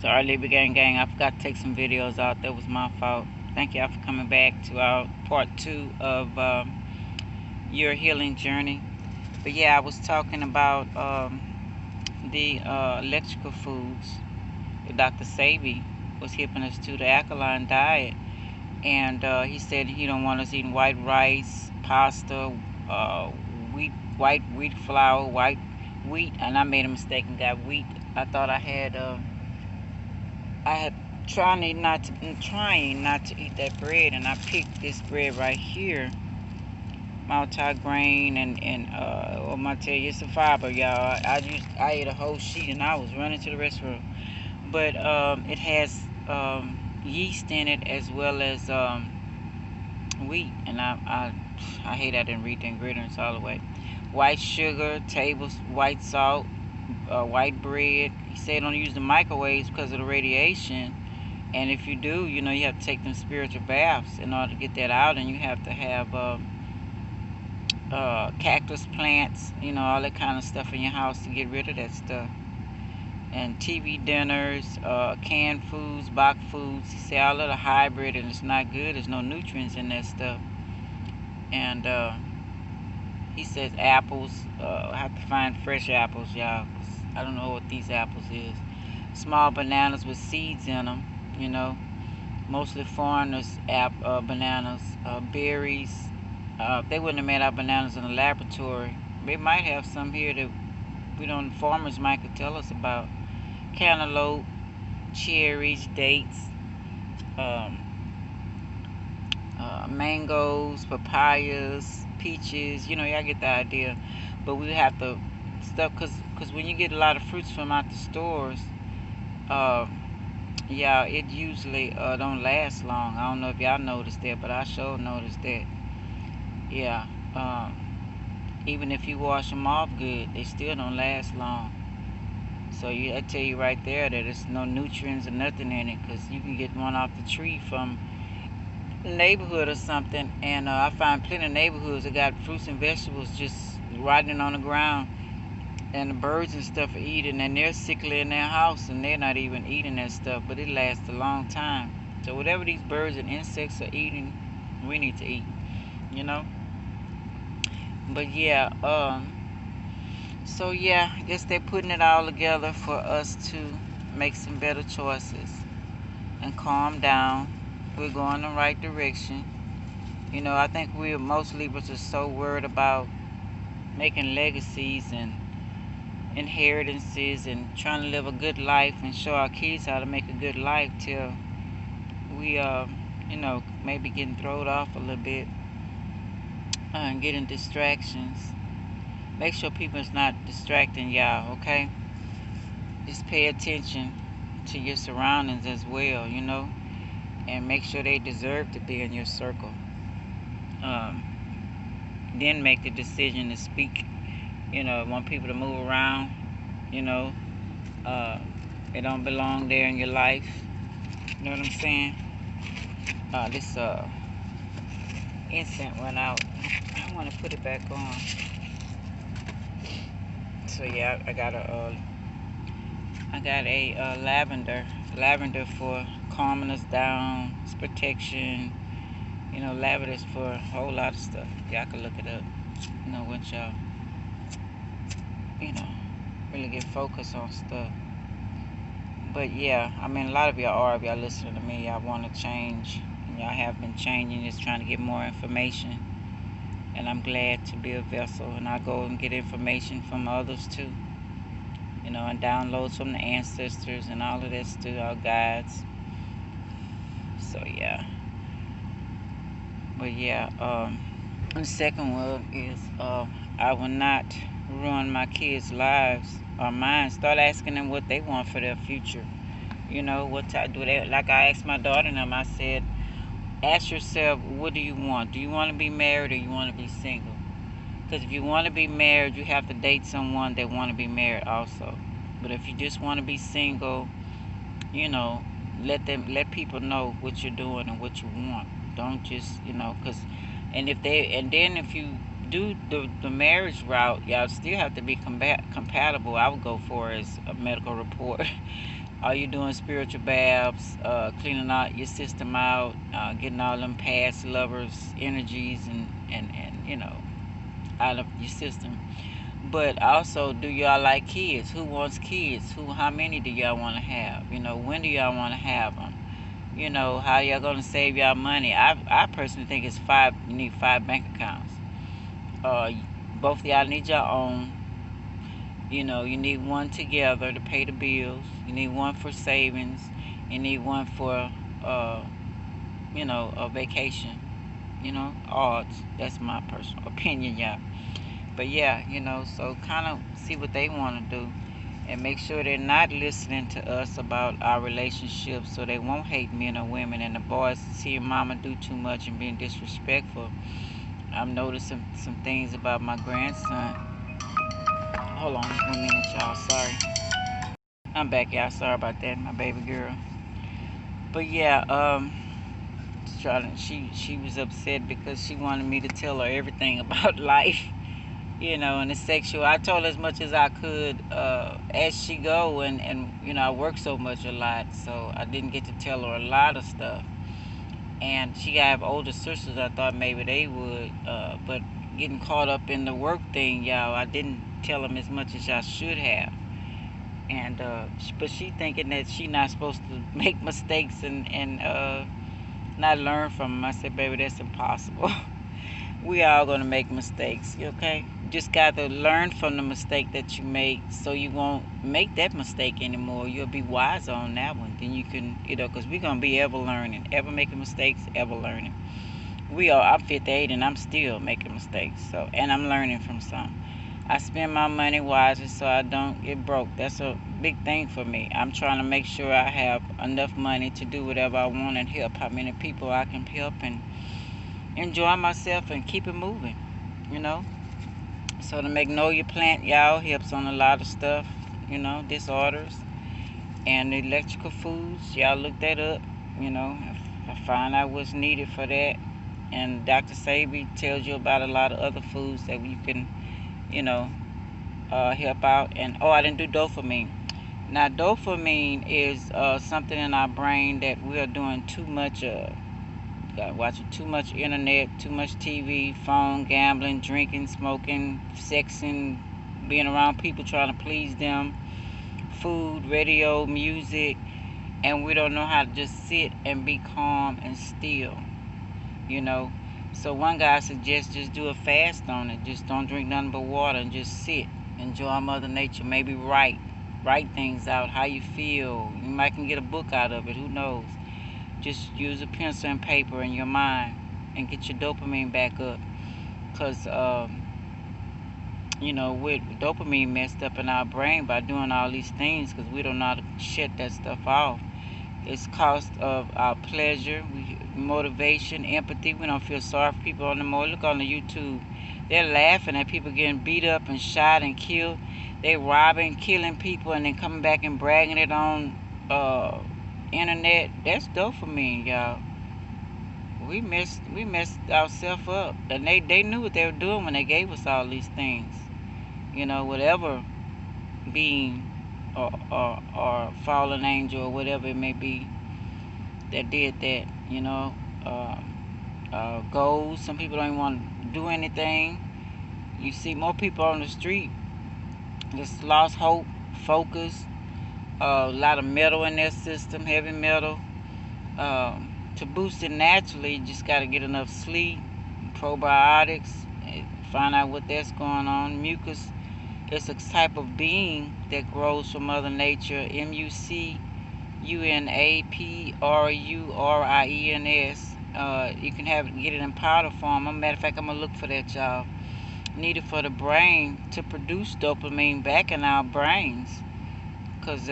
Sorry, Libra gang. I forgot to take some videos out. That was my fault. Thank y'all for coming back to our part 2 of your healing journey. But yeah, I was talking about the electrical foods. Dr. Sabi was hipping us to the alkaline diet, and he said he don't want us eating white rice, pasta, white wheat flour, white wheat, and I made a mistake and got wheat. I thought I had trying not to eat that bread, and I picked this bread right here, multi-grain, and I'm gonna tell you, it's a fiber, y'all. I ate a whole sheet and I was running to the restroom. But it has yeast in it as well as wheat, and I hate I didn't read the ingredients all the way. White sugar, white salt, white bread. He said don't use the microwaves because of the radiation. And if you do, you have to take them spiritual baths in order to get that out, and you have to have cactus plants, all that kind of stuff in your house to get rid of that stuff. And TV dinners, canned foods, box foods. He said all of the hybrid, and it's not good. There's no nutrients in that stuff. And he says apples. I have to find fresh apples, y'all, 'cause I don't know what these apples is. Small bananas with seeds in them, mostly foreigners bananas, berries. They wouldn't have made our bananas in the laboratory. They might have some here that farmers might could tell us about. Cantaloupe, cherries, dates, um, mangoes, papayas, peaches. Y'all get the idea. But we have to stuff, cause when you get a lot of fruits from out the stores, yeah, it usually don't last long. I don't know if y'all noticed that, but I sure noticed that. Yeah, even if you wash them off good, they still don't last long. So I tell you right there that there's no nutrients or nothing in it, because you can get one off the tree from a neighborhood or something. And I find plenty of neighborhoods that got fruits and vegetables just rotting on the ground, and the birds and stuff are eating, and they're sickly in their house, and they're not even eating that stuff, but it lasts a long time. So whatever these birds and insects are eating, we need to eat, you know. But yeah, so yeah, I guess they're putting it all together for us to make some better choices and calm down. We're going the right direction. I think most Libras are so worried about making legacies and inheritances and trying to live a good life and show our kids how to make a good life, till we maybe getting thrown off a little bit and getting distractions. Make sure people's not distracting y'all, okay? Just pay attention to your surroundings as well, and make sure they deserve to be in your circle. Then make the decision to speak. Want people to move around, they don't belong there in your life. You know what I'm saying? This incense went out. I want to put it back on. So yeah, I got a lavender for calming us down. It's protection. Lavender's for a whole lot of stuff. Y'all can look it up. Once y'all really get focused on stuff. But yeah, a lot of y'all are, if y'all listening to me, y'all want to change, and y'all have been changing, just trying to get more information. And I'm glad to be a vessel, and I go and get information from others too, and downloads from the ancestors and all of that stuff, our guides. So yeah. But yeah, the second one is I will not ruin my kids' lives or mine. Start asking them what they want for their future. What type do they, like I asked my daughter and them, I said, ask yourself, what do you want? Do you want to be married or you want to be single? Because if you want to be married, you have to date someone that want to be married also. But if you just want to be single, let people know what you're doing and what you want. Don't just, and then if you do the marriage route, y'all still have to be compatible. I would go for as a medical report. Are you doing spiritual baths, cleaning out your system out, getting all them past lovers energies and out of your system? But also, do y'all like kids? Who wants kids? How many do y'all want to have? When do y'all want to have them? How y'all gonna save y'all money? I personally think it's five. You need 5 bank accounts. Uh, Both of y'all need your own. You need one together to pay the bills. You need one for savings. You need one for, uh, a vacation. Odds. That's my personal opinion, y'all. But yeah, so kind of see what they want to do and make sure they're not listening to us about our relationships so they won't hate men or women. And the boys seeing mama do too much and being disrespectful. I'm noticing some things about my grandson. Hold on 1 minute, y'all. Sorry. I'm back, y'all. Sorry about that, my baby girl. But yeah, she was upset because she wanted me to tell her everything about life, and the sexual. I told her as much as I could as she go, and I work so much a lot, so I didn't get to tell her a lot of stuff. And she have older sisters. I thought maybe they would, but getting caught up in the work thing, y'all, I didn't tell them as much as I should have. And but she thinking that she not supposed to make mistakes and not learn from them. I said, baby, that's impossible. We all gonna make mistakes, okay? You just got to learn from the mistake that you make, so you won't make that mistake anymore. You'll be wiser on that one. Then you can, because we're gonna be ever learning, ever making mistakes, ever learning. I'm 58 and I'm still making mistakes. So, and I'm learning from some. I spend my money wisely so I don't get broke. That's a big thing for me. I'm trying to make sure I have enough money to do whatever I want and help how many people I can help and enjoy myself and keep it moving, you know. So the magnolia plant, y'all, helps on a lot of stuff, disorders. And the electrical foods, y'all look that up, I find out what's needed for that. And Dr. Sabi tells you about a lot of other foods that you can, help out. And I didn't do dopamine. Now, dopamine is something in our brain that we are doing too much of. Watching too much internet, too much TV, phone, gambling, drinking, smoking, sexing, being around people trying to please them, food, radio, music, and we don't know how to just sit and be calm and still, you know. So one guy suggests just do a fast on it. Just don't drink nothing but water and just sit, enjoy Mother Nature. Maybe write things out, how you feel. You might can get a book out of it. Who knows? Just use a pencil and paper in your mind and get your dopamine back up. Because, with dopamine messed up in our brain by doing all these things because we don't know how to shut that stuff off. It's cost of our pleasure, motivation, empathy. We don't feel sorry for people on the more. Look on the YouTube. They're laughing at people getting beat up and shot and killed. They robbing, killing people, and then coming back and bragging it on internet. That's dopamine, y'all. We messed ourselves up. And they knew what they were doing when they gave us all these things. Whatever being or fallen angel or whatever it may be that did that, goals. Some people don't even want to do anything. You see more people on the street just lost hope, focus, a lot of metal in their system, heavy metal. To boost it naturally, you just got to get enough sleep, probiotics, find out what that's going on. Mucus, it's a type of being that grows from Mother Nature. MUCUNAPRURIENS. You can get it in powder form. As a matter of fact, I'm gonna look for that, y'all. Needed for the brain to produce dopamine back in our brains. Because,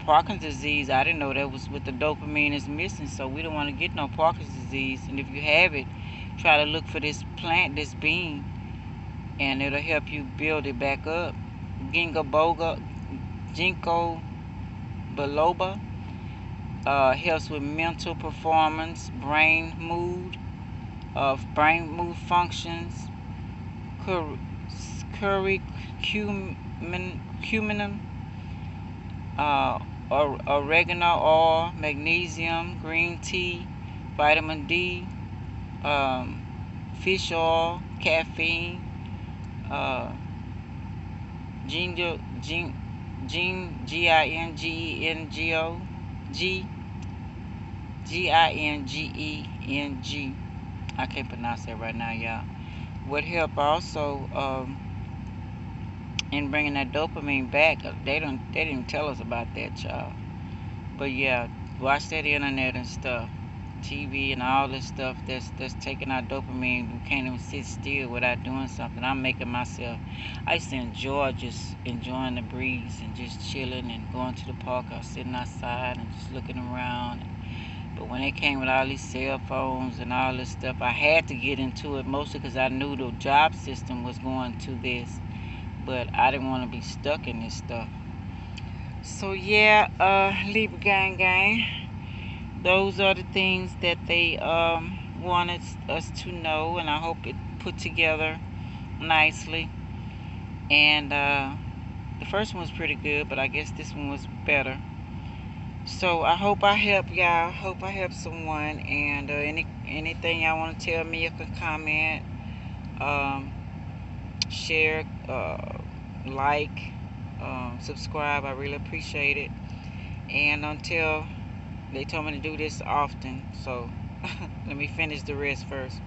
Parkinson's disease, I didn't know that was what the dopamine is missing. So we don't want to get no Parkinson's disease. And if you have it, try to look for this plant, this bean, and it'll help you build it back up. Ginkgo biloba helps with mental performance, brain mood functions. Curcuminum oregano oil, magnesium, green tea, vitamin D, um, fish oil, caffeine, uh, ginger, Gingengo, G, Gingeng. I can't pronounce that right now, y'all. Would help also in bringing that dopamine back. They didn't tell us about that, y'all. But yeah, watch that internet and stuff, TV and all this stuff that's taking our dopamine. We can't even sit still without doing something. I'm making myself. I used to enjoy just enjoying the breeze and just chilling and going to the park or sitting outside and just looking around. But when it came with all these cell phones and all this stuff, I had to get into it mostly because I knew the job system was going to this. But I didn't want to be stuck in this stuff. So yeah, Libra gang, those are the things that they wanted us to know, and I hope it put together nicely. And the first one was pretty good, but I guess this one was better. So I hope I help y'all. Hope I help someone. And anything y'all want to tell me, you can comment, um, share, like, subscribe. I really appreciate it. And until they told me to do this often, so let me finish the rest first.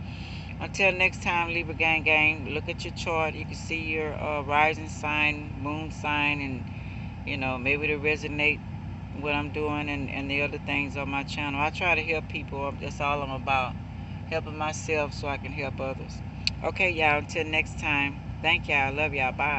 Until next time, Libra gang, look at your chart. You can see your rising sign, moon sign, and maybe to resonate what I'm doing and the other things on my channel. I try to help people. That's all I'm about. Helping myself so I can help others. Okay, y'all. Until next time. Thank y'all. Love y'all. Bye.